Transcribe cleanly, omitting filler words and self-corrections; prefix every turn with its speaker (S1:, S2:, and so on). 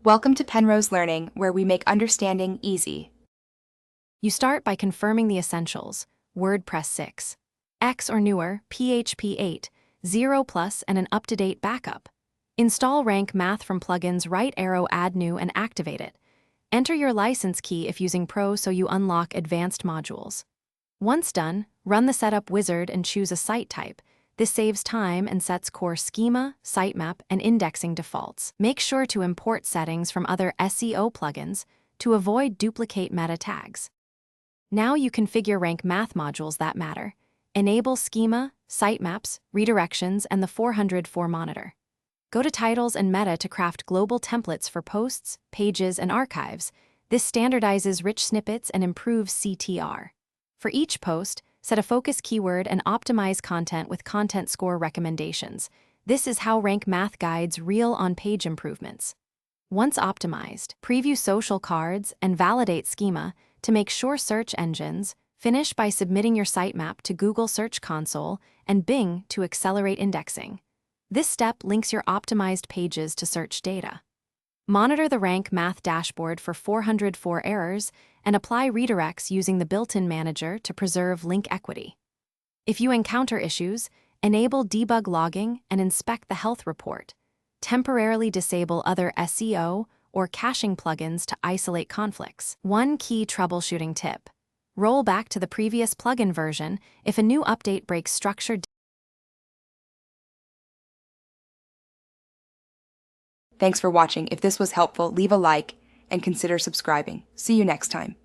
S1: Welcome to Penrose Learning, where we make understanding easy.
S2: You start by confirming the essentials: WordPress 6, X or newer, PHP 8, 0 plus, and an up-to-date backup. Install Rank Math from plugins, right arrow, add new, and activate it. Enter your license key if using Pro so you unlock advanced modules. Once done, run the setup wizard and choose a site type. This saves time and sets core schema, sitemap, and indexing defaults. Make sure to import settings from other SEO plugins to avoid duplicate meta tags. Now you configure Rank Math modules that matter. Enable schema, sitemaps, redirections, and the 404 monitor. Go to titles and meta to craft global templates for posts, pages, and archives. This standardizes rich snippets and improves CTR. For each post, set a focus keyword and optimize content with content score recommendations. This is how Rank Math guides real on-page improvements. Once optimized, preview social cards and validate schema to make sure search engines. Finish by submitting your sitemap to Google Search Console and Bing to accelerate indexing. This step links your optimized pages to search data. Monitor the Rank Math dashboard for 404 errors and apply redirects using the built-in manager to preserve link equity. If you encounter issues, enable debug logging and inspect the health report. Temporarily disable other SEO or caching plugins to isolate conflicts. One key troubleshooting tip: roll back to the previous plugin version if a new update breaks structured.
S1: Thanks for watching. If this was helpful, leave a like and consider subscribing. See you next time.